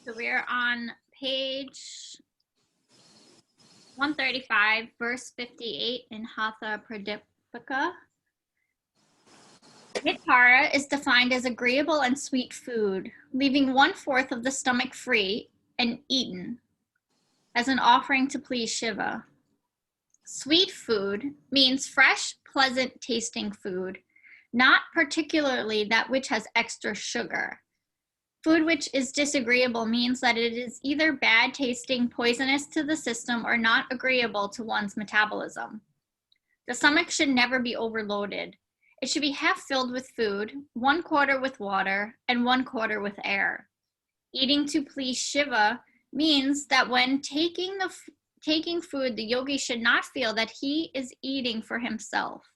So we're on page 135, verse 58 in Hatha Pradipika. Vichara is defined as agreeable and sweet food, leaving 1/4 of the stomach free and eaten as an offering to please Shiva. Sweet food means fresh, pleasant tasting food, not particularly that which has extra sugar. Food which is disagreeable means that it is either bad tasting, poisonous to the system, or not agreeable to one's metabolism. The stomach should never be overloaded. It should be half filled with food, 1/4 with water, and 1/4 with air. Eating to please Shiva means that when taking food, the yogi should not feel that he is eating for himself.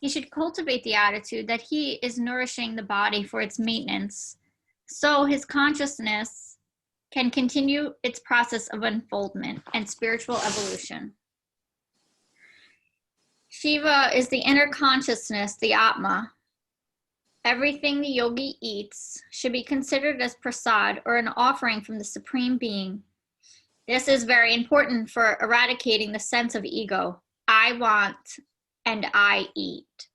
He should cultivate the attitude that he is nourishing the body for its maintenance, so his consciousness can continue its process of unfoldment and spiritual evolution. Shiva is the inner consciousness, the Atma. Everything the yogi eats should be considered as prasad, or an offering from the Supreme Being. This is very important for eradicating the sense of ego. I want and I eat.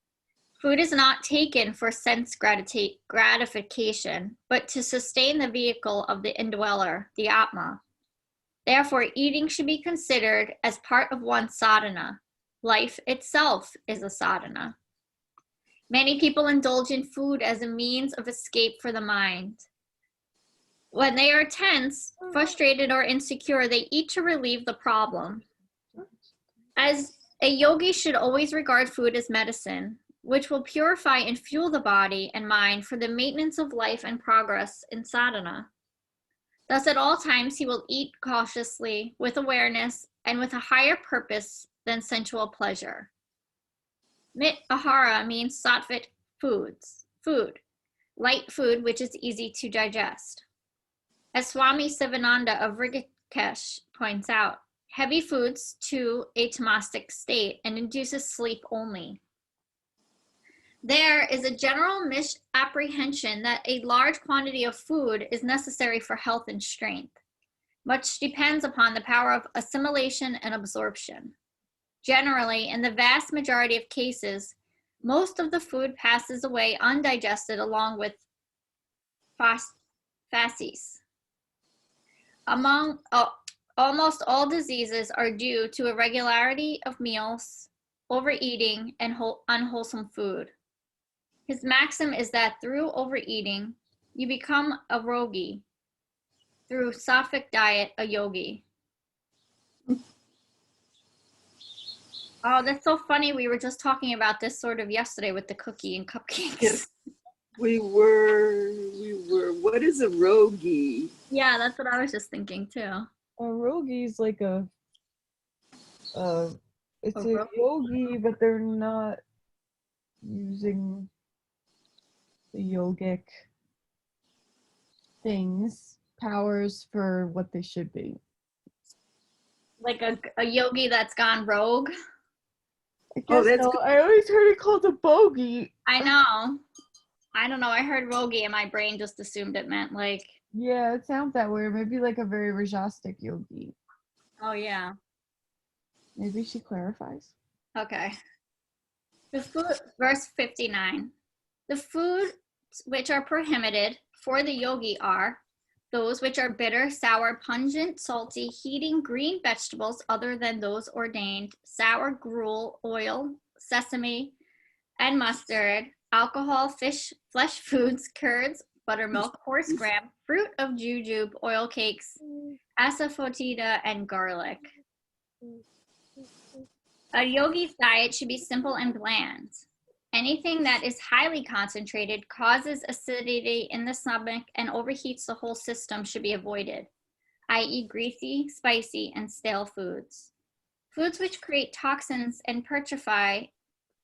Food is not taken for sense gratification, but to sustain the vehicle of the indweller, the Atma. Therefore, eating should be considered as part of one's sadhana. Life itself is a sadhana. Many people indulge in food as a means of escape for the mind. When they are tense, frustrated, or insecure, they eat to relieve the problem. As a yogi should always regard food as medicine, which will purify and fuel the body and mind for the maintenance of life and progress in sadhana. Thus, at all times, he will eat cautiously, with awareness, and with a higher purpose than sensual pleasure. Mit ahara means sattvic food, light food which is easy to digest. As Swami Sivananda of Rishikesh points out, heavy foods to a tamastic state and induces sleep only. There is a general misapprehension that a large quantity of food is necessary for health and strength. Much depends upon the power of assimilation and absorption. Generally, in the vast majority of cases, most of the food passes away undigested along with facies. Almost all diseases are due to irregularity of meals, overeating, and unwholesome food. His maxim is that through overeating, you become a rogi. Through sattvic diet, a yogi. Oh, that's so funny. We were just talking about this sort of yesterday with the cookie and cupcakes. We were. What is a rogi? Yeah, that's what I was just thinking too. A rogi is like it's a yogi, but they're not using the yogic powers for what they should be. Like a yogi that's gone rogue? I guess so. I always heard it called a bogey. I know. I don't know. I heard rogi and my brain just assumed it meant like... Yeah, it sounds that way. Maybe like a very Rajastic yogi. Oh, yeah. Maybe she clarifies. Okay. The food, verse 59. The foods which are prohibited for the yogi are those which are bitter, sour, pungent, salty, heating, green vegetables other than those ordained, sour gruel, oil, sesame, and mustard, alcohol, fish, flesh foods, curds, buttermilk, horse gram, fruit of jujube, oil cakes, asafoetida, and garlic. A yogi's diet should be simple and bland. Anything that is highly concentrated, causes acidity in the stomach, and overheats the whole system should be avoided, i.e. greasy, spicy, and stale foods. Foods which create toxins and putrefy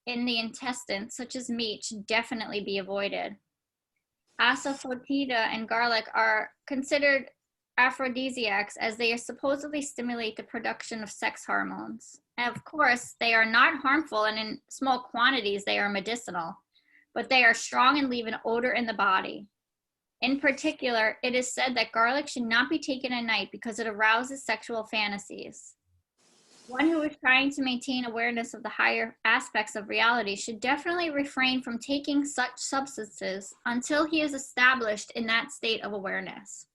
in the intestines, such as meat, should definitely be avoided. Asafoetida and garlic are considered aphrodisiacs as they supposedly stimulate the production of sex hormones. And of course, they are not harmful, and in small quantities they are medicinal, but they are strong and leave an odor in the body. In particular, it is said that garlic should not be taken at night because it arouses sexual fantasies. One who is trying to maintain awareness of the higher aspects of reality should definitely refrain from taking such substances until he is established in that state of awareness.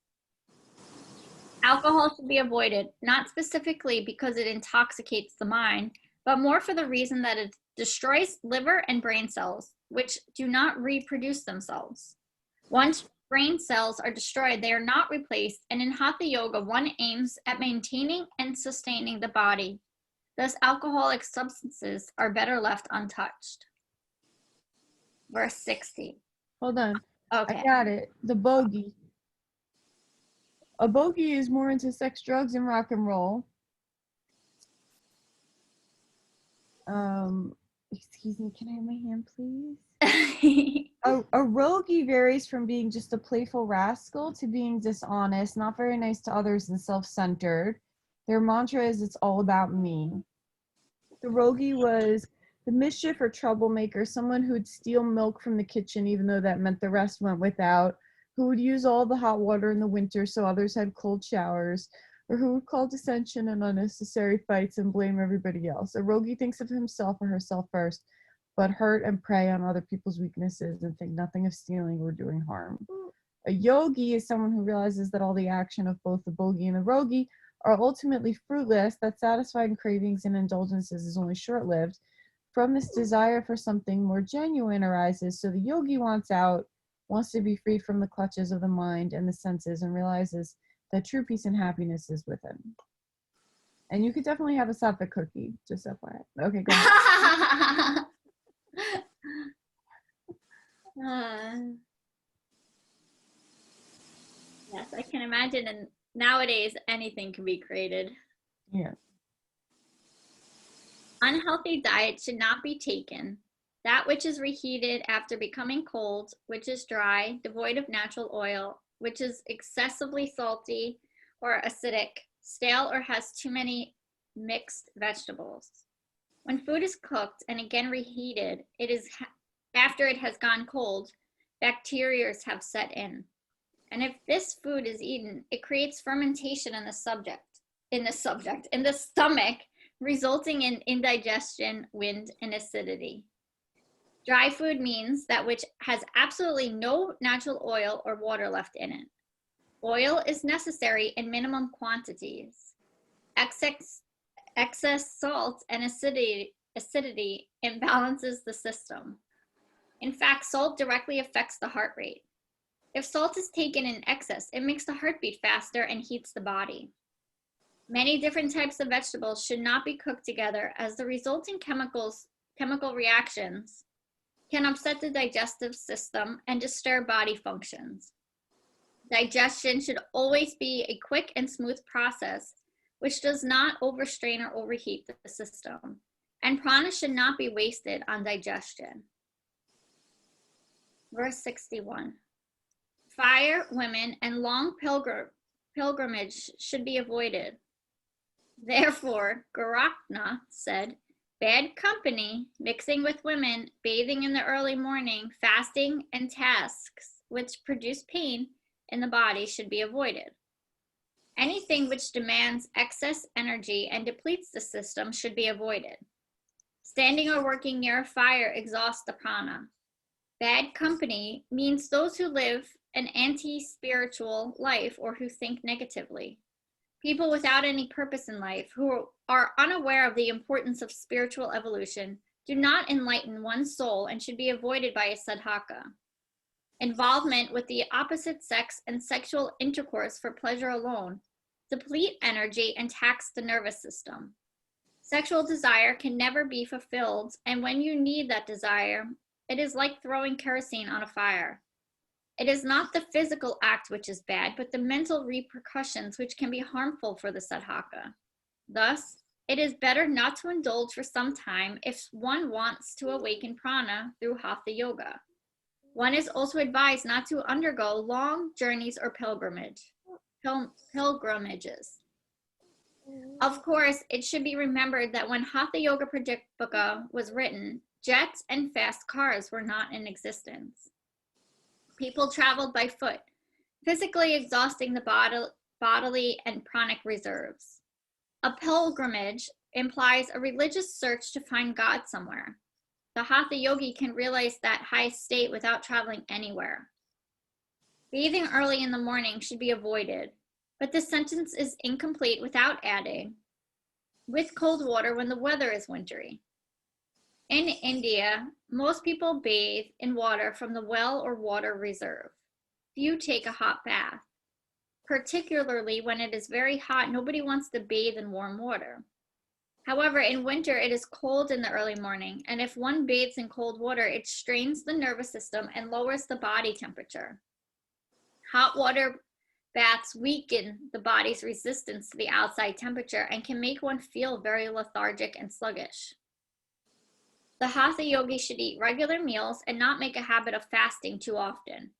Alcohol should be avoided, not specifically because it intoxicates the mind, but more for the reason that it destroys liver and brain cells, which do not reproduce themselves. Once brain cells are destroyed, they are not replaced, and in Hatha Yoga, one aims at maintaining and sustaining the body. Thus, alcoholic substances are better left untouched. Verse 60. Hold on. Okay. I got it. The bogey. A bogey is more into sex, drugs, and rock and roll. Excuse me, can I have my hand, please? A roguey varies from being just a playful rascal to being dishonest, not very nice to others, and self-centered. Their mantra is, it's all about me. The roguey was the mischief or troublemaker, someone who would steal milk from the kitchen even though that meant the rest went without, who would use all the hot water in the winter so others had cold showers, or who would call dissension and unnecessary fights and blame everybody else. A roguey thinks of himself or herself first, but hurt and prey on other people's weaknesses and think nothing of stealing or doing harm. A yogi is someone who realizes that all the action of both the bogey and the roguey are ultimately fruitless, that satisfying cravings and indulgences is only short-lived. From this, desire for something more genuine arises, so the yogi wants to be freed from the clutches of the mind and the senses, and realizes that true peace and happiness is within. And you could definitely have a sattvic cookie, just FYI. Okay, go ahead. Yes, I can imagine. And nowadays, anything can be created. Yeah. Unhealthy diet should not be taken. That which is reheated after becoming cold, which is dry, devoid of natural oil, which is excessively salty or acidic, stale, or has too many mixed vegetables. When food is cooked and again reheated, it is after it has gone cold, bacteria have set in. And if this food is eaten, it creates fermentation in the stomach, resulting in indigestion, wind, and acidity. Dry food means that which has absolutely no natural oil or water left in it. Oil is necessary in minimum quantities. Excess salt and acidity imbalances the system. In fact, salt directly affects the heart rate. If salt is taken in excess, it makes the heart beat faster and heats the body. Many different types of vegetables should not be cooked together, as the resulting chemical reactions can upset the digestive system and disturb body functions. Digestion should always be a quick and smooth process, which does not overstrain or overheat the system. And prana should not be wasted on digestion. Verse 61. Fire, women, and long pilgrimage should be avoided. Therefore, Goraknath said, bad company, mixing with women, bathing in the early morning, fasting, and tasks which produce pain in the body should be avoided. Anything which demands excess energy and depletes the system should be avoided. Standing or working near a fire exhausts the prana. Bad company means those who live an anti-spiritual life or who think negatively. People without any purpose in life, who are unaware of the importance of spiritual evolution, do not enlighten one's soul and should be avoided by a sadhaka. Involvement with the opposite sex and sexual intercourse for pleasure alone deplete energy and tax the nervous system. Sexual desire can never be fulfilled, and when you need that desire, it is like throwing kerosene on a fire. It is not the physical act which is bad, but the mental repercussions which can be harmful for the sadhaka. Thus, it is better not to indulge for some time if one wants to awaken prana through hatha yoga. One is also advised not to undergo long journeys or pilgrimages. Of course, it should be remembered that when Hatha Yoga Pradipika was written, jets and fast cars were not in existence. People traveled by foot, physically exhausting the bodily and pranic reserves. A pilgrimage implies a religious search to find God somewhere. The Hatha yogi can realize that high state without traveling anywhere. Bathing early in the morning should be avoided, but this sentence is incomplete without adding, with cold water when the weather is wintry. In India, most people bathe in water from the well or water reserve. Few take a hot bath. Particularly when it is very hot, nobody wants to bathe in warm water. However, in winter, it is cold in the early morning, and if one bathes in cold water, it strains the nervous system and lowers the body temperature. Hot water baths weaken the body's resistance to the outside temperature and can make one feel very lethargic and sluggish. The Hatha yogi should eat regular meals and not make a habit of fasting too often.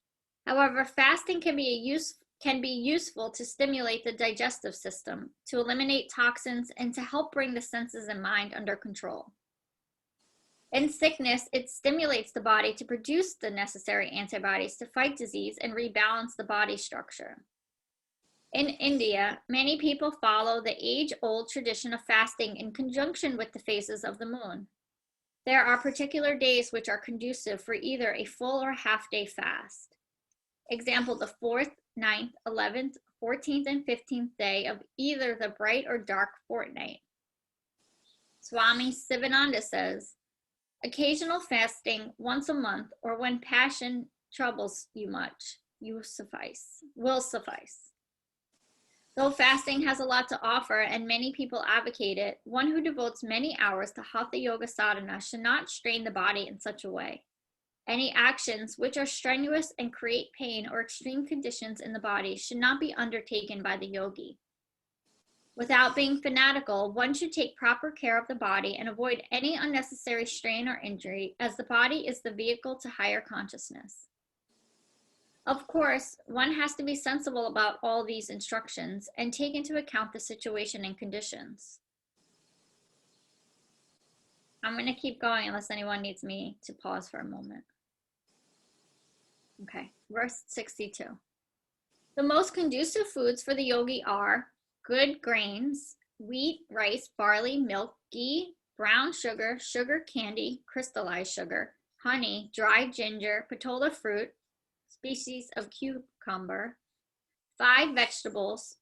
However, fasting can be useful to stimulate the digestive system, to eliminate toxins, and to help bring the senses and mind under control. In sickness, it stimulates the body to produce the necessary antibodies to fight disease and rebalance the body structure. In India, many people follow the age-old tradition of fasting in conjunction with the phases of the moon. There are particular days which are conducive for either a full or half-day fast. Example, the 4th, 9th, 11th, 14th, and 15th day of either the bright or dark fortnight. Swami Sivananda says, occasional fasting once a month or when passion troubles you much, will suffice. Though fasting has a lot to offer and many people advocate it, one who devotes many hours to Hatha Yoga Sadhana should not strain the body in such a way. Any actions which are strenuous and create pain or extreme conditions in the body should not be undertaken by the yogi. Without being fanatical, one should take proper care of the body and avoid any unnecessary strain or injury, as the body is the vehicle to higher consciousness. Of course, one has to be sensible about all these instructions and take into account the situation and conditions. I'm going to keep going unless anyone needs me to pause for a moment. Okay, verse 62. The most conducive foods for the yogi are good grains, wheat, rice, barley, milk, ghee, brown sugar, sugar candy, crystallized sugar, honey, dried ginger, patola fruit, species of cucumber, 5 vegetables,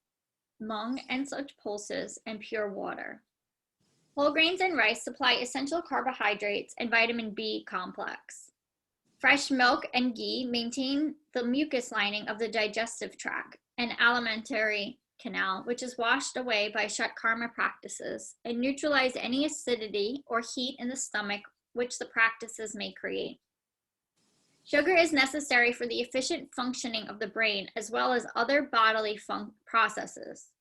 mung and such pulses, and pure water. Whole grains and rice supply essential carbohydrates and vitamin B complex. Fresh milk and ghee maintain the mucus lining of the digestive tract and alimentary canal, which is washed away by Shatkarma practices, and neutralize any acidity or heat in the stomach which the practices may create. Sugar is necessary for the efficient functioning of the brain as well as other bodily processes.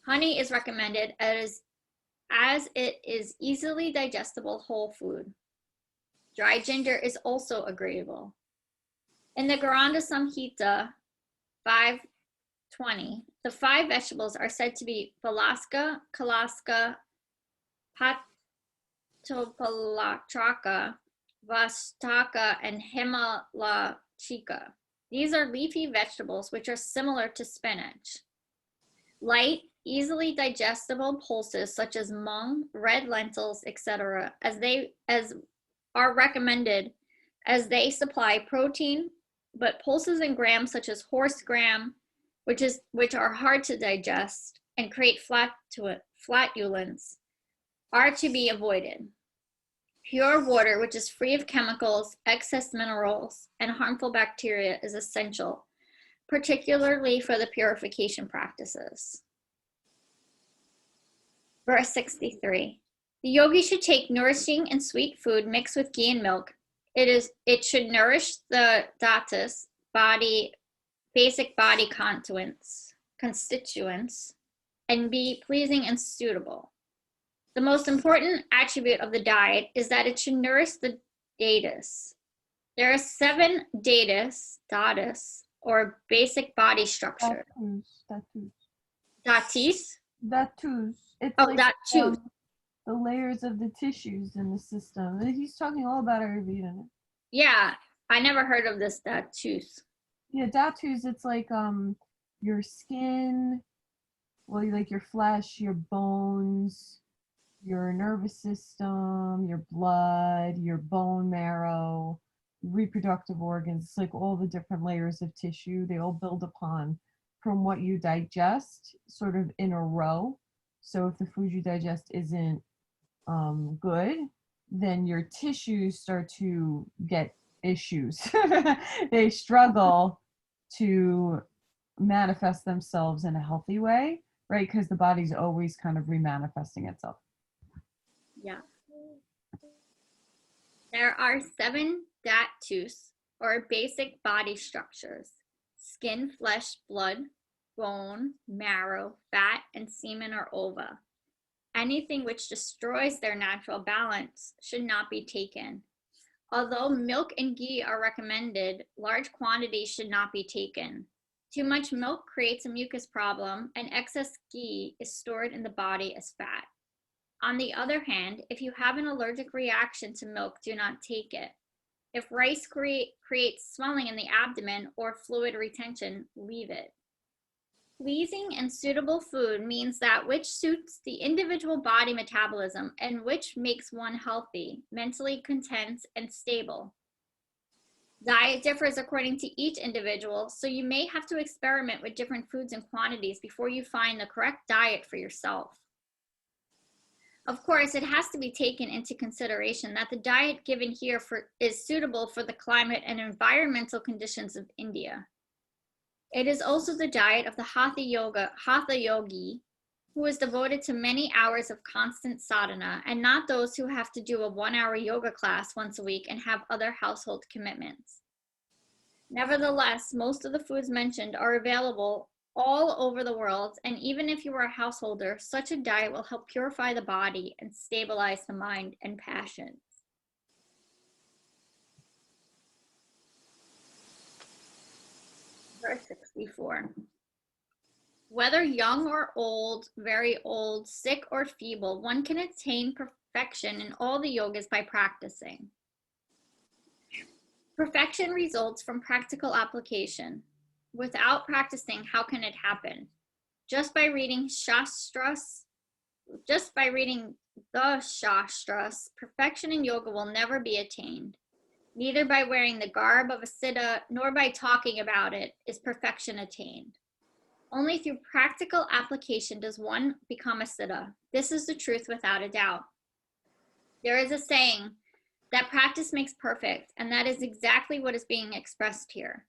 Honey is recommended as it is easily digestible whole food. Dried ginger is also agreeable. In the Garanda Samhita 5:20, the 5 vegetables are said to be Valaska, Kalaska, Patopalatraka, Vastaka, and Himalachika. These are leafy vegetables which are similar to spinach. Light, easily digestible pulses such as mung, red lentils, etc., as are recommended as they supply protein, but pulses and grams such as horse gram, which are hard to digest and create flatulence, are to be avoided. Pure water, which is free of chemicals, excess minerals, and harmful bacteria, is essential, particularly for the purification practices. Verse 63. The yogi should take nourishing and sweet food mixed with ghee and milk. It should nourish the dhatus, basic body constituents, and be pleasing and suitable. The most important attribute of the diet is that it should nourish the dhatus. There are 7 dhatus, or basic body structure. Dhatis? Dhatus. It's dhatus. The layers of the tissues in the system. He's talking all about Ayurveda. Yeah, I never heard of this dhatus. Yeah, dhatus, it's like your skin, well, like your flesh, your bones, your nervous system, your blood, your bone marrow, reproductive organs. It's like all the different layers of tissue. They all build upon from what you digest, sort of in a row. So if the food you digest isn't good, then your tissues start to get issues. They struggle to manifest themselves in a healthy way, right? Because the body's always kind of remanifesting itself. Yeah. There are 7 dhatus, or basic body structures: skin, flesh, blood, bone, marrow, fat, and semen or ova. Anything which destroys their natural balance should not be taken. Although milk and ghee are recommended, large quantities should not be taken. Too much milk creates a mucus problem, and excess ghee is stored in the body as fat. On the other hand, if you have an allergic reaction to milk, do not take it. If rice creates swelling in the abdomen or fluid retention, leave it. Pleasing and suitable food means that which suits the individual body metabolism and which makes one healthy, mentally content, and stable. Diet differs according to each individual, so you may have to experiment with different foods and quantities before you find the correct diet for yourself. Of course, it has to be taken into consideration that the diet given here is suitable for the climate and environmental conditions of India. It is also the diet of the Hatha yogi, who is devoted to many hours of constant sadhana, and not those who have to do a 1-hour yoga class once a week and have other household commitments. Nevertheless, most of the foods mentioned are available all over the world, and even if you are a householder, such a diet will help purify the body and stabilize the mind and passions. Verse 64. Whether young or old, very old, sick or feeble, one can attain perfection in all the yogas by practicing. Perfection results from practical application. Without practicing, how can it happen? Just by reading the Shastras, perfection in yoga will never be attained. Neither by wearing the garb of a siddha nor by talking about it is perfection attained. Only through practical application does one become a siddha. This is the truth without a doubt. There is a saying that practice makes perfect, and that is exactly what is being expressed here.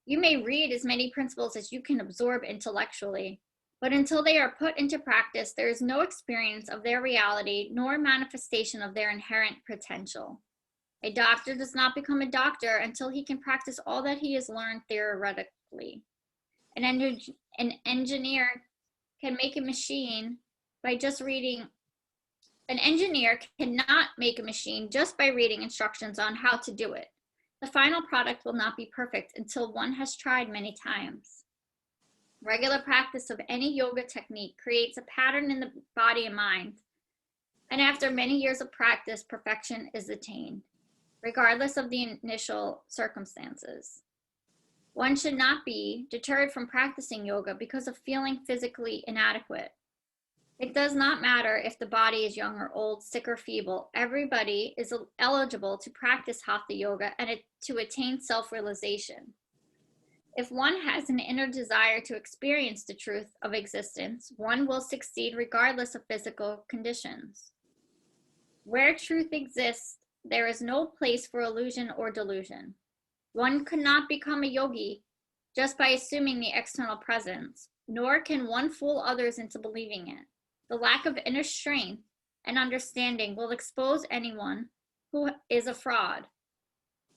You may read as many principles as you can absorb intellectually, but until they are put into practice, there is no experience of their reality nor manifestation of their inherent potential. A doctor does not become a doctor until he can practice all that he has learned theoretically. An engineer can make a machine by just reading. An engineer cannot make a machine just by reading instructions on how to do it. The final product will not be perfect until one has tried many times. Regular practice of any yoga technique creates a pattern in the body and mind, and after many years of practice, perfection is attained, regardless of the initial circumstances. One should not be deterred from practicing yoga because of feeling physically inadequate. It does not matter if the body is young or old, sick or feeble. Everybody is eligible to practice Hatha yoga and to attain self-realization. If one has an inner desire to experience the truth of existence, one will succeed regardless of physical conditions. Where truth exists, there is no place for illusion or delusion. One could not become a yogi just by assuming the external presence, nor can one fool others into believing it. The lack of inner strength and understanding will expose anyone who is a fraud.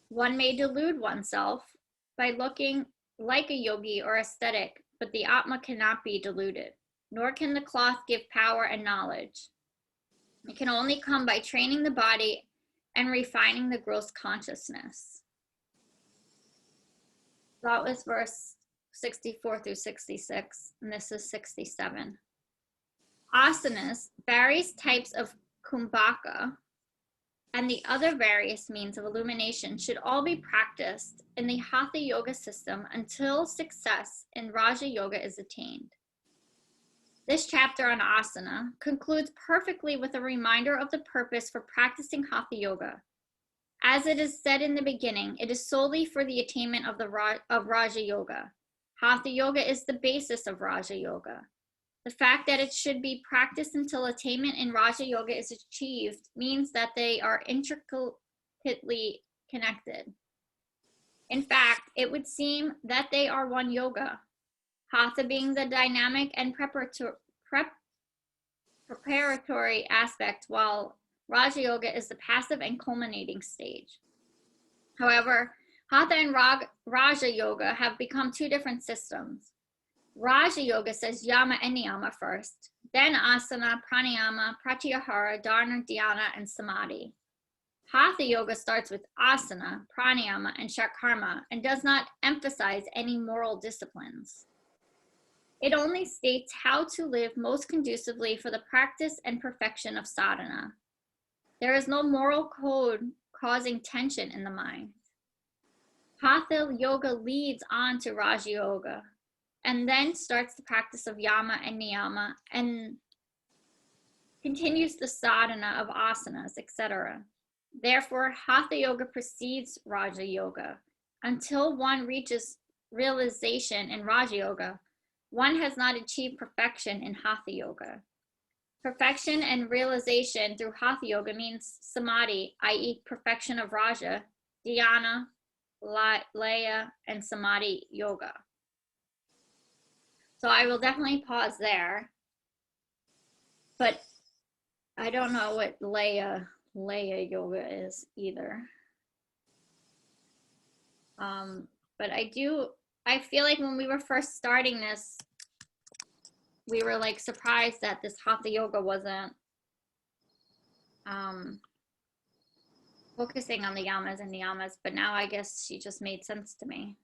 One may delude oneself by looking like a yogi or ascetic, but the Atma cannot be deluded, nor can the cloth give power and knowledge. It can only come by training the body and refining the gross consciousness. That was verse 64 through 66, and this is 67. Asanas, various types of kumbhaka, and the other various means of illumination should all be practiced in the Hatha Yoga system until success in Raja Yoga is attained. This chapter on asana concludes perfectly with a reminder of the purpose for practicing Hatha Yoga. As it is said in the beginning, it is solely for the attainment of Raja Yoga. Hatha Yoga is the basis of Raja Yoga. The fact that it should be practiced until attainment in Raja Yoga is achieved means that they are intricately connected. In fact, it would seem that they are one yoga, Hatha being the dynamic and preparatory aspect, while Raja Yoga is the passive and culminating stage. However, Hatha and Raja Yoga have become two different systems. Raja Yoga says yama and niyama first, then asana, pranayama, pratyahara, dharana, dhyana, and samadhi. Hatha Yoga starts with asana, pranayama, and shakarma and does not emphasize any moral disciplines. It only states how to live most conducively for the practice and perfection of sadhana. There is no moral code causing tension in the mind. Hatha Yoga leads on to Raja Yoga and then starts the practice of yama and niyama and continues the sadhana of asanas, etc. Therefore, Hatha Yoga precedes Raja Yoga. Until one reaches realization in Raja Yoga, one has not achieved perfection in Hatha Yoga. Perfection and realization through Hatha Yoga means samadhi, i.e. perfection of Raja, dhyana, laya, and samadhi yoga. So I will definitely pause there, but I don't know what laya yoga is either. But I feel like when we were first starting this, we were like surprised that this Hatha Yoga wasn't focusing on the yamas and niyamas, but now I guess she just made sense to me.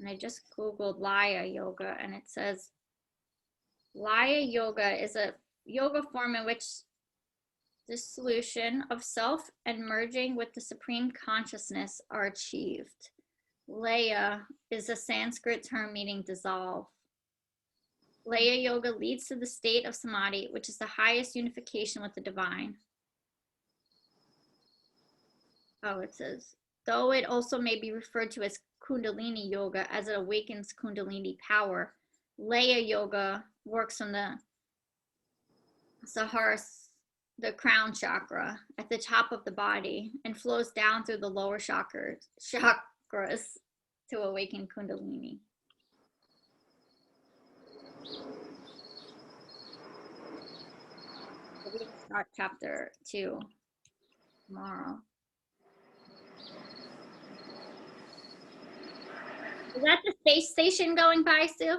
And I just Googled Laya Yoga, and it says Laya Yoga is a yoga form in which dissolution of self and merging with the supreme consciousness are achieved. Laya is a Sanskrit term meaning dissolve. Laya Yoga leads to the state of samadhi, which is the highest unification with the divine. Oh, it says, though it also may be referred to as Kundalini Yoga as it awakens Kundalini power, Laya Yoga works from the Sahara, the crown chakra at the top of the body and flows down through the lower chakras to awaken Kundalini. We're going to start chapter 2 tomorrow. Is that the space station going by, Sue?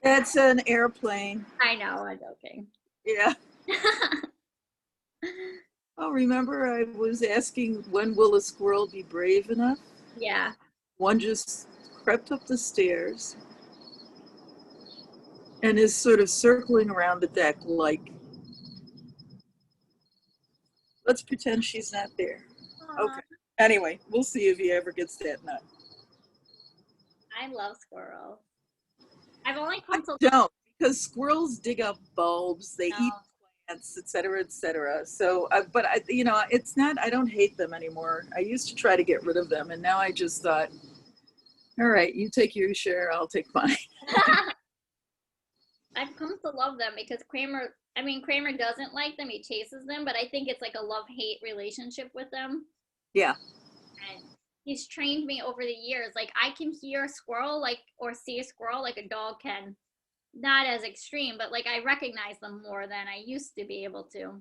It's an airplane. I know, I'm joking. Yeah. Oh, remember I was asking, when will a squirrel be brave enough? Yeah. One just crept up the stairs and is sort of circling around the deck like, let's pretend she's not there. Aww. Okay. Anyway, we'll see if he ever gets that nut. I love squirrels. I've only come to Don't, because squirrels dig up bulbs, they eat plants, etc., etc. So, but I, it's not, I don't hate them anymore. I used to try to get rid of them, and now I just thought, all right, you take your share, I'll take mine. I've come to love them because Kramer doesn't like them, he chases them, but I think it's like a love-hate relationship with them. Yeah. And he's trained me over the years. Like, I can hear a squirrel, or see a squirrel like a dog can. Not as extreme, but like I recognize them more than I used to be able to.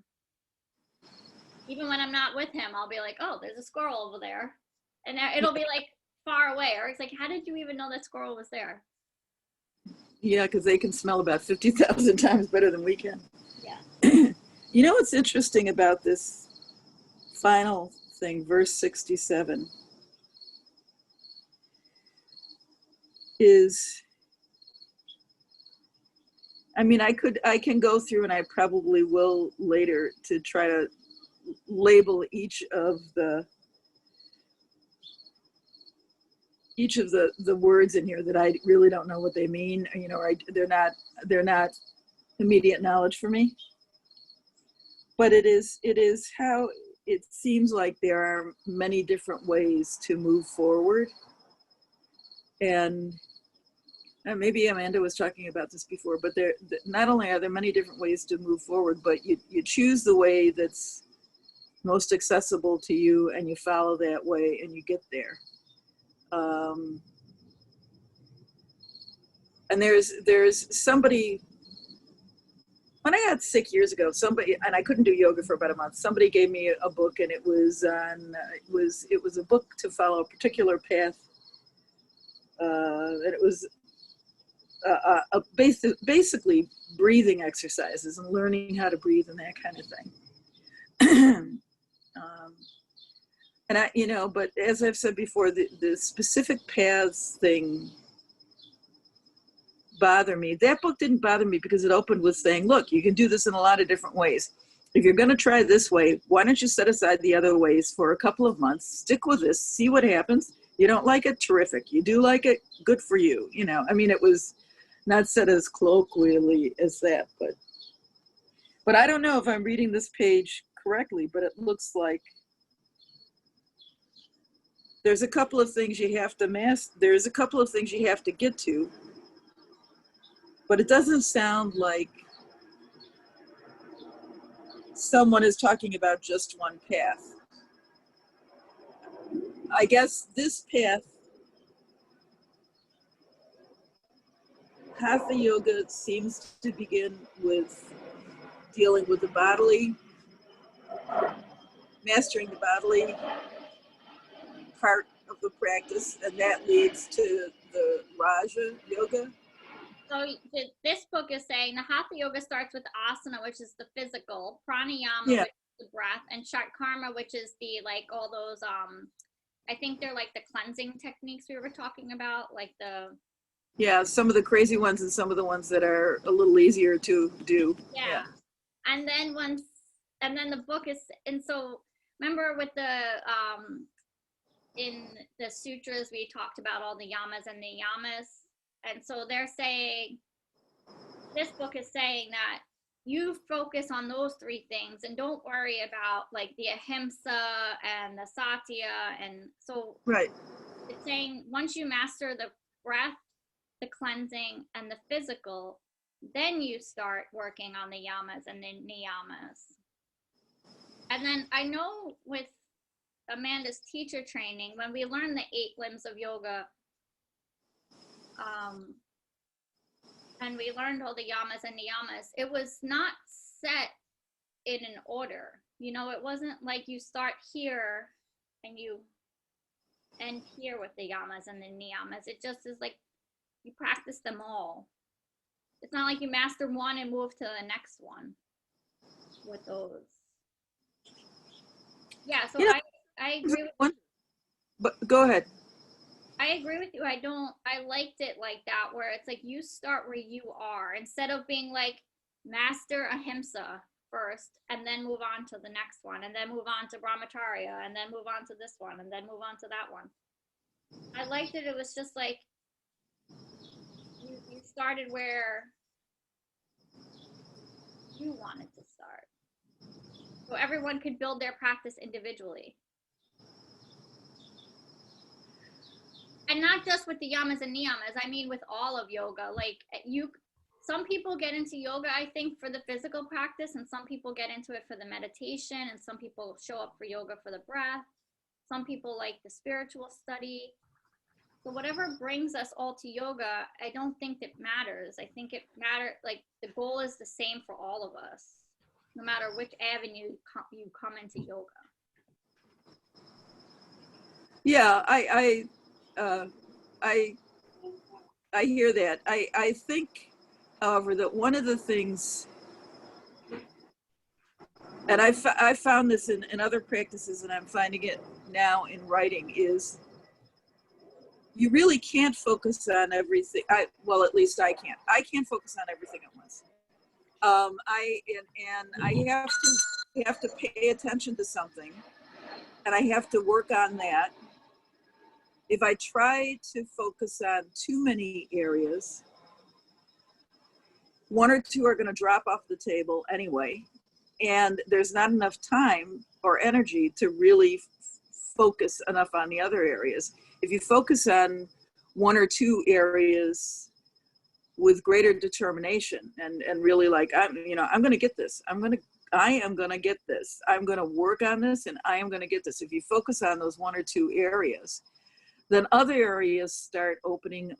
Even when I'm not with him, I'll be like, oh, there's a squirrel over there. And it'll be like far away. Or it's like, how did you even know that squirrel was there? Yeah, because they can smell about 50,000 times better than we can. Yeah. You know what's interesting about this final thing, verse 67, is I mean, I can go through, and I probably will later, to try to label each of the words in here that I really don't know what they mean. You know, they're not immediate knowledge for me. But it is how it seems like there are many different ways to move forward. And maybe Amanda was talking about this before, but not only are there many different ways to move forward, but you choose the way that's most accessible to you, and you follow that way, and you get there. And there's somebody, when I got sick years ago, and I couldn't do yoga for about a month, somebody gave me a book, and it was a book to follow a particular path. And it was basically breathing exercises and learning how to breathe and that kind of thing. And I, but as I've said before, the specific paths thing bother me. That book didn't bother me because it opened with saying, look, you can do this in a lot of different ways. If you're going to try this way, why don't you set aside the other ways for a couple of months, stick with this, see what happens. You don't like it, terrific. You do like it, good for you. I mean, it was not said as colloquially as that, but I don't know if I'm reading this page correctly, but it looks like there's a couple of things you have to master. There's a couple of things you have to get to, but it doesn't sound like someone is talking about just one path. I guess this path, Hatha Yoga, seems to begin with dealing with the bodily, mastering the bodily part of the practice, and that leads to the Raja Yoga. So this book is saying the Hatha Yoga starts with asana, which is the physical, pranayama, which is the breath, and shatkarma, which is the, like, all those, I think they're like the cleansing techniques we were talking about, like the... Yeah, some of the crazy ones and some of the ones that are a little easier to do. Yeah. And then the book is, and so remember with the, in the sutras, we talked about all the yamas and the yamas. And so they're saying, this book is saying that you focus on those three things and don't worry about, like, the ahimsa and the satya. And so it's saying once you master the breath, the cleansing, and the physical, then you start working on the yamas and the niyamas. And then I know with Amanda's teacher training, when we learned the 8 limbs of yoga, and we learned all the yamas and niyamas, it was not set in an order. It wasn't like you start here and you end here with the yamas and the niyamas. It just is like you practice them all. It's not like you master one and move to the next one with those. Yeah, so I agree with you. But go ahead. I agree with you. I liked it like that, where it's like you start where you are instead of being like master ahimsa first and then move on to the next one and then move on to brahmacharya and then move on to this one and then move on to that one. I liked it. It was just like you started where you wanted to start. So everyone could build their practice individually. And not just with the yamas and niyamas, I mean with all of yoga. Like, some people get into yoga, I think, for the physical practice, and some people get into it for the meditation, and some people show up for yoga for the breath. Some people like the spiritual study. So whatever brings us all to yoga, I don't think it matters. I think it matters, like, the goal is the same for all of us, no matter which avenue you come into yoga. Yeah, I hear that. I think, however, that one of the things, and I found this in other practices, and I'm finding it now in writing, is you really can't focus on everything. Well, at least I can't. I can't focus on everything at once. I have to pay attention to something, and I have to work on that. If I try to focus on too many areas, one or two are going to drop off the table anyway, and there's not enough time or energy to really focus enough on the other areas. If you focus on one or two areas with greater determination and really like, I'm going to get this. I am going to get this. I'm going to work on this, and I am going to get this. If you focus on those one or two areas, then other areas start opening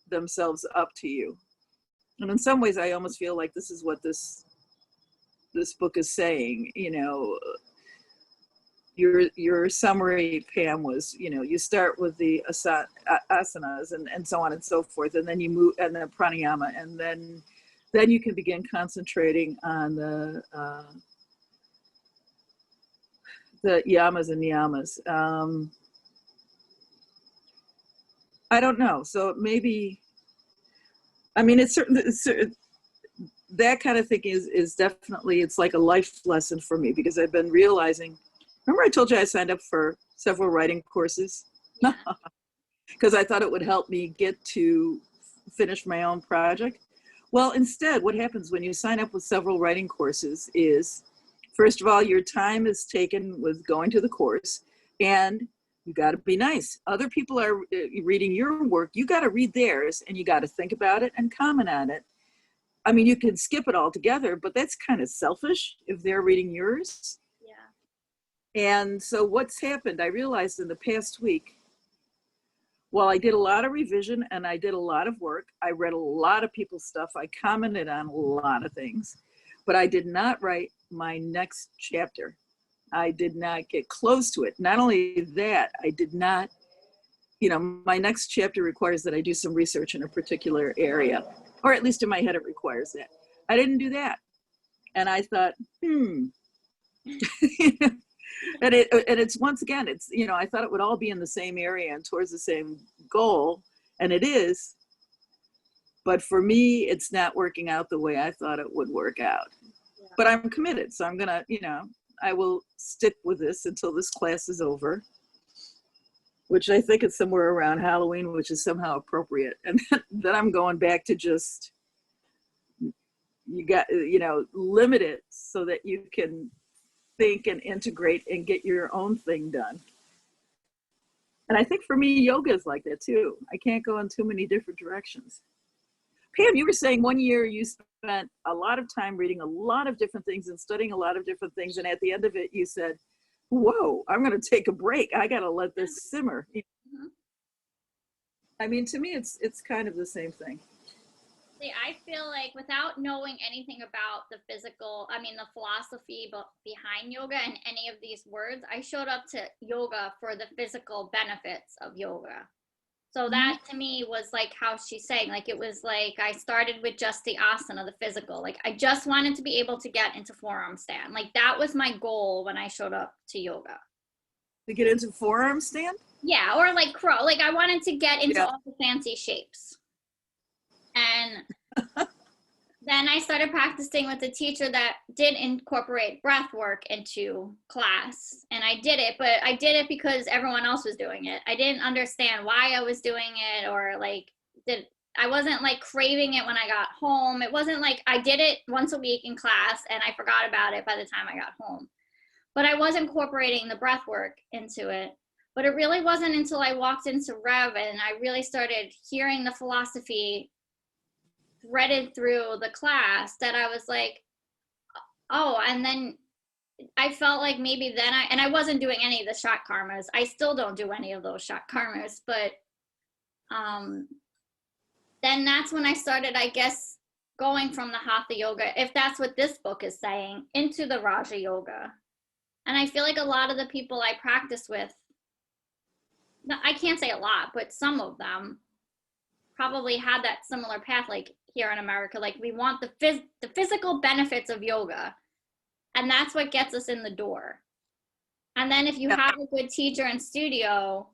themselves up to you. And in some ways, I almost feel like this is what this book is saying. Your summary, Pam, was, you start with the asanas and so on and so forth, and then you move, and then pranayama, and then you can begin concentrating on the yamas and niyamas. I don't know. So maybe, I mean, it's that kind of thing is definitely, it's like a life lesson for me, because I've been realizing, remember I told you I signed up for several writing courses? Yeah. Because I thought it would help me get to finish my own project. Well, instead, what happens when you sign up with several writing courses is, first of all, your time is taken with going to the course, and you got to be nice. Other people are reading your work. You got to read theirs, and you got to think about it and comment on it. I mean, you can skip it altogether, but that's kind of selfish if they're reading yours. Yeah. And so what's happened, I realized in the past week, while I did a lot of revision and I did a lot of work, I read a lot of people's stuff, I commented on a lot of things, but I did not write my next chapter. I did not get close to it. Not only that, I did not, my next chapter requires that I do some research in a particular area, or at least in my head it requires that. I didn't do that. And I thought, And it's, once again, it's, I thought it would all be in the same area and towards the same goal, and it is, but for me, it's not working out the way I thought it would work out. Yeah. But I'm committed, so I'm gonna, I will stick with this until this class is over, which I think is somewhere around Halloween, which is somehow appropriate, and then I'm going back to just, limit it so that you can think and integrate and get your own thing done. And I think for me, yoga is like that too. I can't go in too many different directions. Pam, you were saying 1 year you spent a lot of time reading a lot of different things and studying a lot of different things. And at the end of it, you said, whoa, I'm going to take a break. I got to let this simmer. Mm-hmm. I mean, to me, it's kind of the same thing. See, I feel like without knowing anything about the philosophy behind yoga and any of these words, I showed up to yoga for the physical benefits of yoga. So that to me was like how she's saying, like, it was like I started with just the asana, the physical. Like, I just wanted to be able to get into forearm stand. Like, that was my goal when I showed up to yoga. To get into forearm stand? Yeah, or like crow. Like, I wanted to get into all the fancy shapes. And then I started practicing with a teacher that did incorporate breath work into class. And I did it, but I did it because everyone else was doing it. I didn't understand why I was doing it, or I wasn't like craving it when I got home. It wasn't like I did it once a week in class and I forgot about it by the time I got home. But I was incorporating the breath work into it. But it really wasn't until I walked into Rev and I really started hearing the philosophy threaded through the class that I was like, oh, and then I felt like maybe then I wasn't doing any of the shot karmas. I still don't do any of those shot karmas, but then that's when I started, I guess, going from the Hatha yoga, if that's what this book is saying, into the Raja yoga. And I feel like a lot of the people I practice with, I can't say a lot, but some of them probably had that similar path, like here in America. Like, we want the physical benefits of yoga, and that's what gets us in the door. And then if you have a good teacher in studio,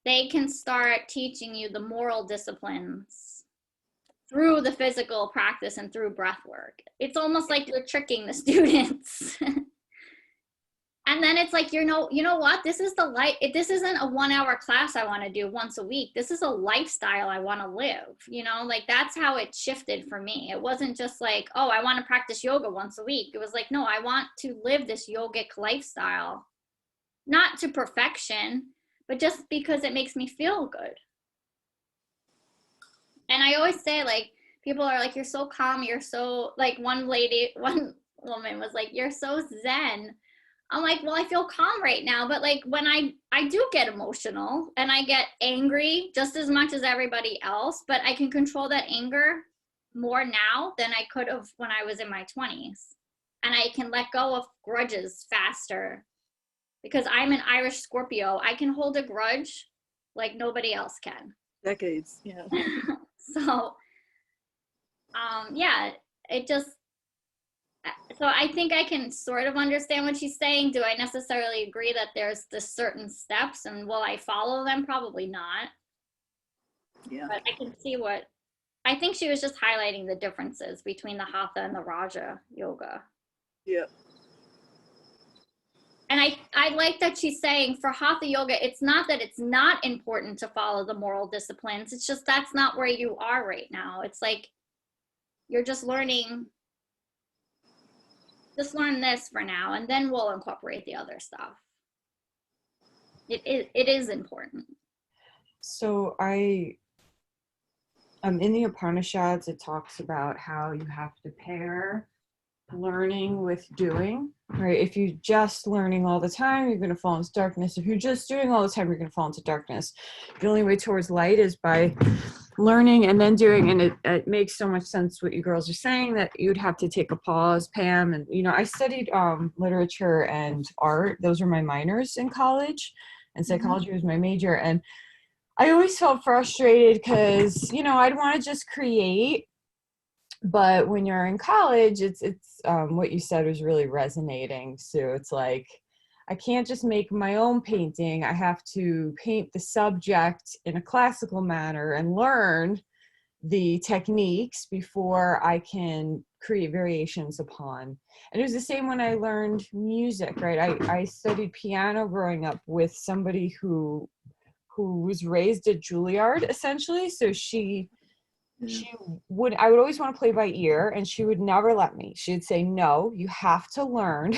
they can start teaching you the moral disciplines through the physical practice and through breath work. It's almost like you're tricking the students. And then it's like, you know what? This is this isn't a 1 hour class I want to do once a week. This is a lifestyle I want to live, like that's how it shifted for me. It wasn't just like, oh, I want to practice yoga once a week. It was like, no, I want to live this yogic lifestyle, not to perfection, but just because it makes me feel good. And I always say, like, people are like, you're so calm. You're so, like, one woman was like, you're so zen. I'm like, well, I feel calm right now, but like when I do get emotional and I get angry just as much as everybody else, but I can control that anger more now than I could have when I was in my 20s. And I can let go of grudges faster because I'm an Irish Scorpio. I can hold a grudge like nobody else can. Decades, yeah. So, yeah, so I think I can sort of understand what she's saying. Do I necessarily agree that there's the certain steps and will I follow them? Probably not. Yeah. But I can see I think she was just highlighting the differences between the Hatha and the Raja yoga. Yeah. And I like that she's saying for Hatha yoga, it's not that it's not important to follow the moral disciplines. It's just that's not where you are right now. It's like you're just learning. Just learn this for now, and then we'll incorporate the other stuff. It is important. So in the Upanishads, it talks about how you have to pair learning with doing, right? If you're just learning all the time, you're going to fall into darkness. If you're just doing all the time, you're going to fall into darkness. The only way towards light is by learning and then doing. And it makes so much sense what you girls are saying, that you'd have to take a pause, Pam. And, I studied literature and art. Those were my minors in college, and psychology was my major. And I always felt frustrated because, I'd want to just create. But when you're in college, it's what you said was really resonating. So it's like, I can't just make my own painting. I have to paint the subject in a classical manner and learn the techniques before I can create variations upon. And it was the same when I learned music, right? I studied piano growing up with somebody who was raised at Juilliard, essentially. So I would always want to play by ear, and she would never let me. She'd say, no, you have to learn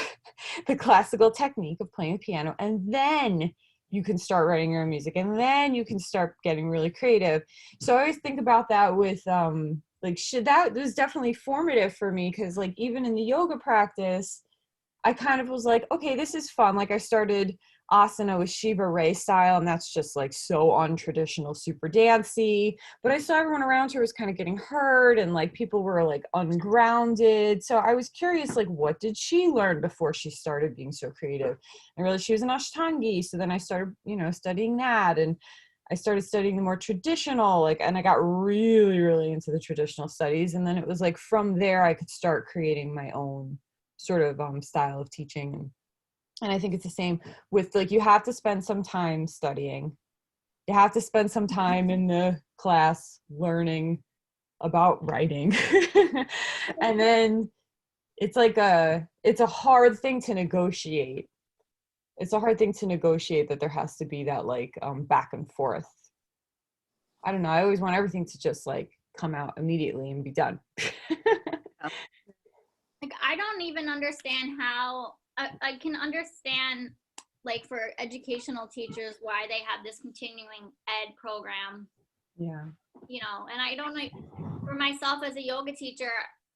the classical technique of playing the piano, and then you can start writing your own music, and then you can start getting really creative. So I always think about that with that was definitely formative for me, because like even in the yoga practice, I kind of was like, okay, this is fun. Like I started asana with Shiva Ray style, and that's just like so untraditional, super dancey. But I saw everyone around her was kind of getting hurt, and like people were like ungrounded. So I was curious, like, what did she learn before she started being so creative? I realized she was an Ashtangi. So then I started, studying that, and I started studying the more traditional, and I got really, really into the traditional studies. And then it was like from there I could start creating my own sort of style of teaching. And I think it's the same with you have to spend some time studying. You have to spend some time in the class learning about writing. And then it's it's a hard thing to negotiate. It's a hard thing to negotiate that there has to be that back and forth. I don't know. I always want everything to just come out immediately and be done. I don't even understand how I can understand for educational teachers why they have this continuing ed program. Yeah. And I don't know, for myself as a yoga teacher,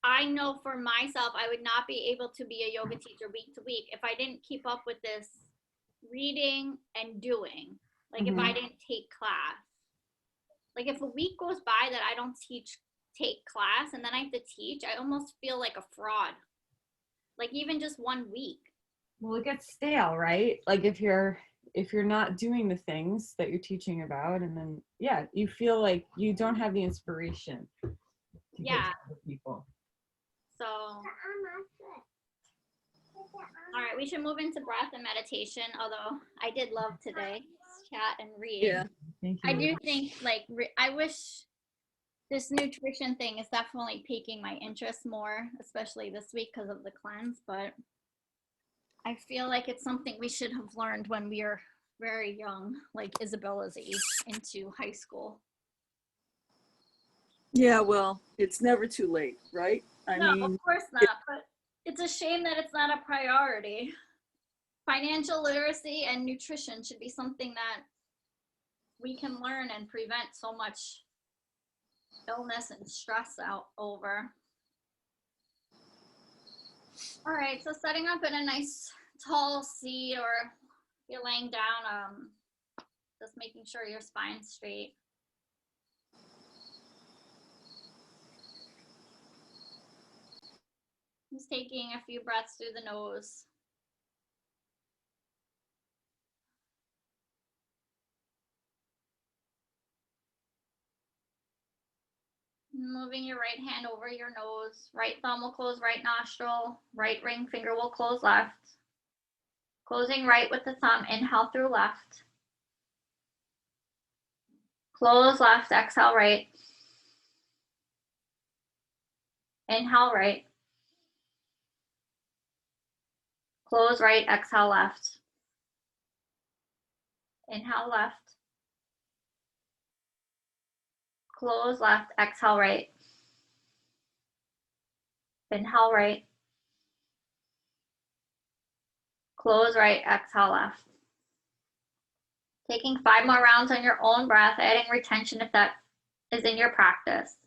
I know for myself I would not be able to be a yoga teacher week to week if I didn't keep up with this reading and doing. If I didn't take class. If a week goes by that I don't take class and then I have to teach, I almost feel like a fraud. Even just 1 week. Well, it gets stale, right? If you're not doing the things that you're teaching about, and then you feel like you don't have the inspiration to get to other people. So all right, we should move into breath and meditation, although I did love today's chat and read. Yeah. Thank you. I do think I wish This nutrition thing is definitely piquing my interest more, especially this week because of the cleanse, but I feel like it's something we should have learned when we were very young, like Isabella's age into high school. Yeah, well, it's never too late, right? I No, mean, of course not, but it's a shame that it's not a priority. Financial literacy and nutrition should be something that we can learn and prevent so much illness and stress out over. All right, so setting up in a nice tall seat, or you're laying down, just making sure your spine's straight. Just taking a few breaths through the nose. Moving your right hand over your nose. Right thumb will close right nostril. Right ring finger will close left. Closing right with the thumb. Inhale through left. Close left. Exhale right. Inhale right. Close right. Exhale left. Inhale left. Close left. Exhale right. Inhale right. Close right. Exhale left. Taking 5 more rounds on your own breath, adding retention if that is in your practice.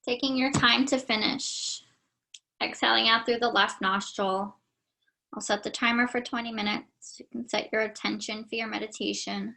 Taking your time to finish. Exhaling out through the left nostril. I'll set the timer for 20 minutes. You can set your attention for your meditation.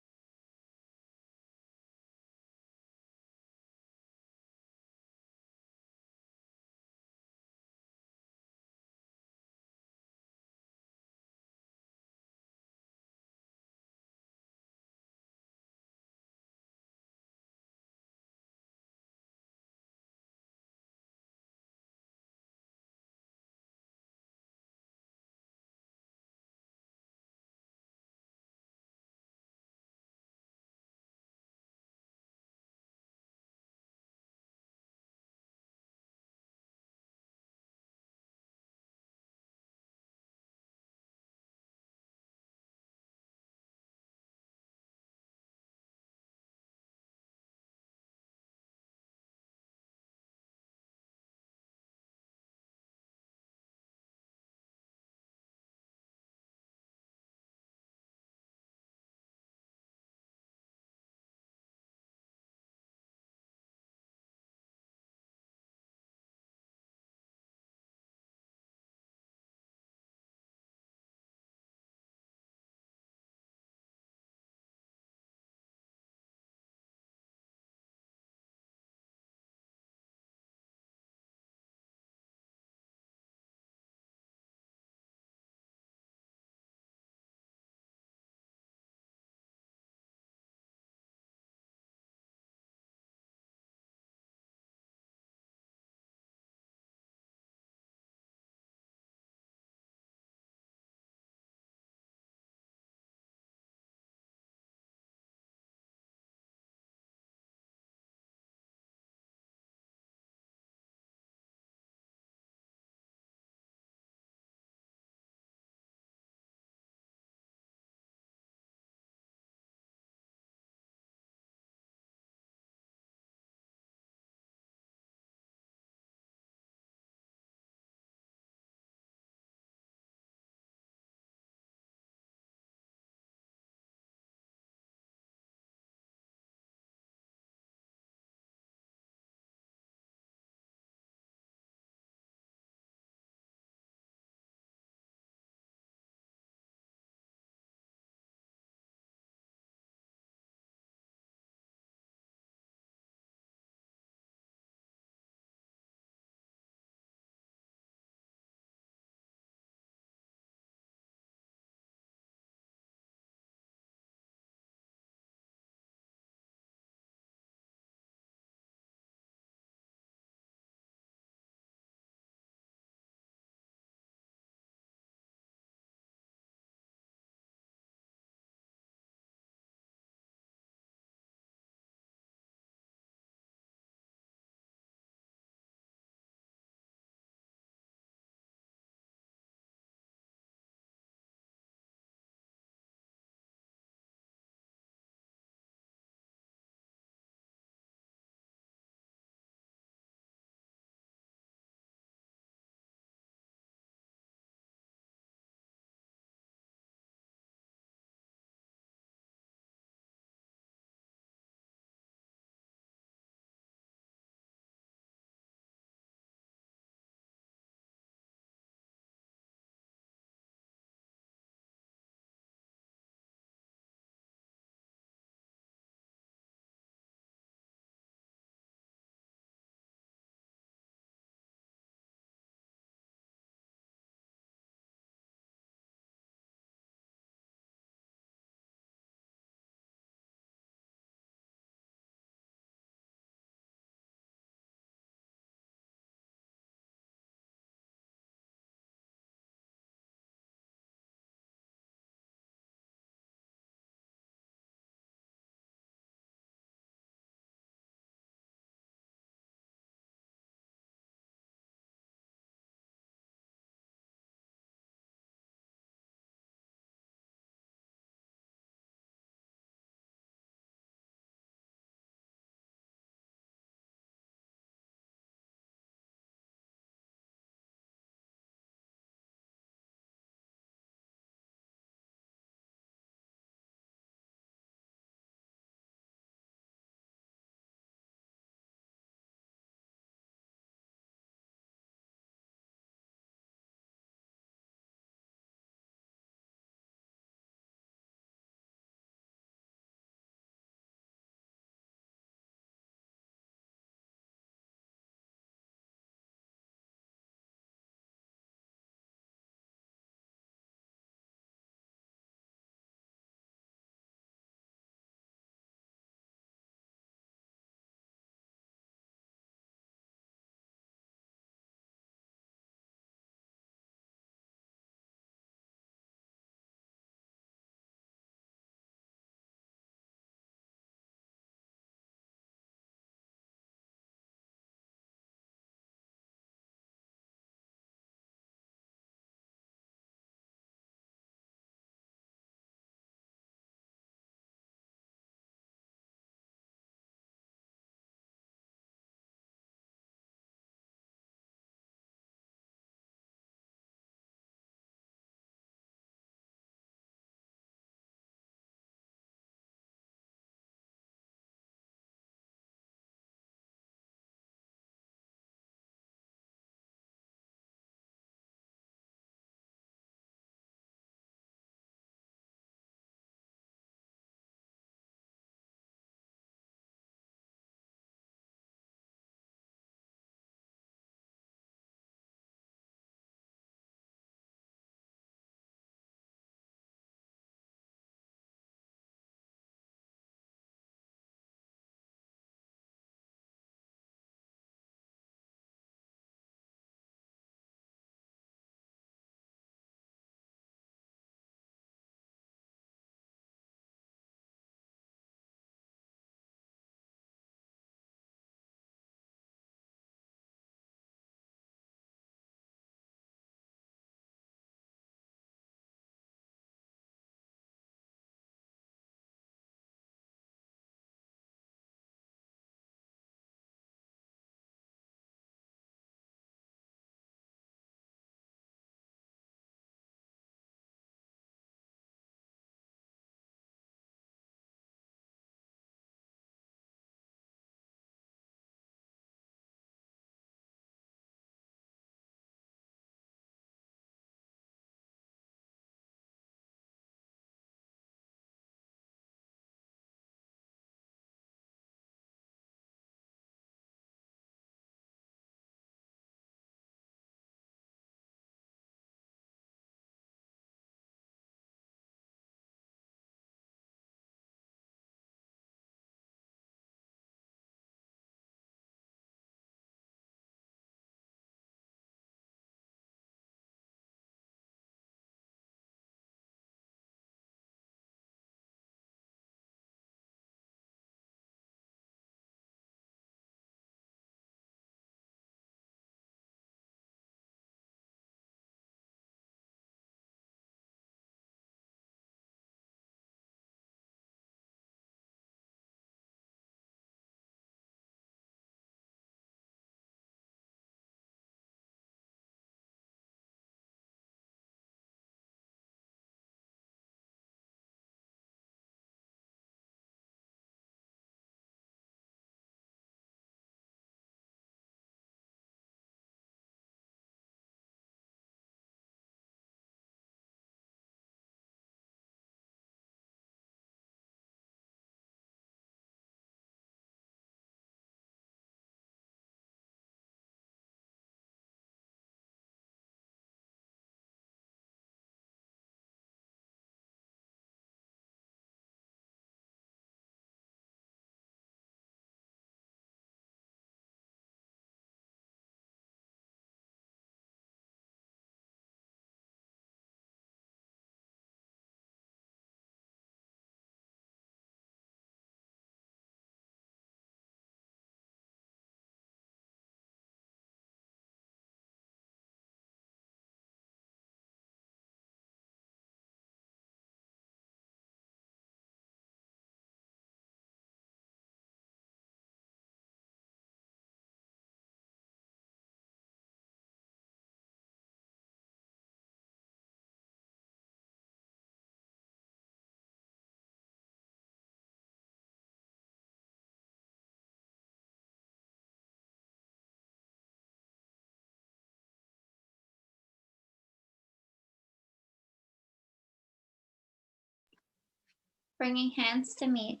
Bringing hands to meet.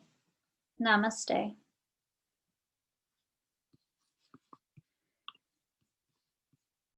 Namaste.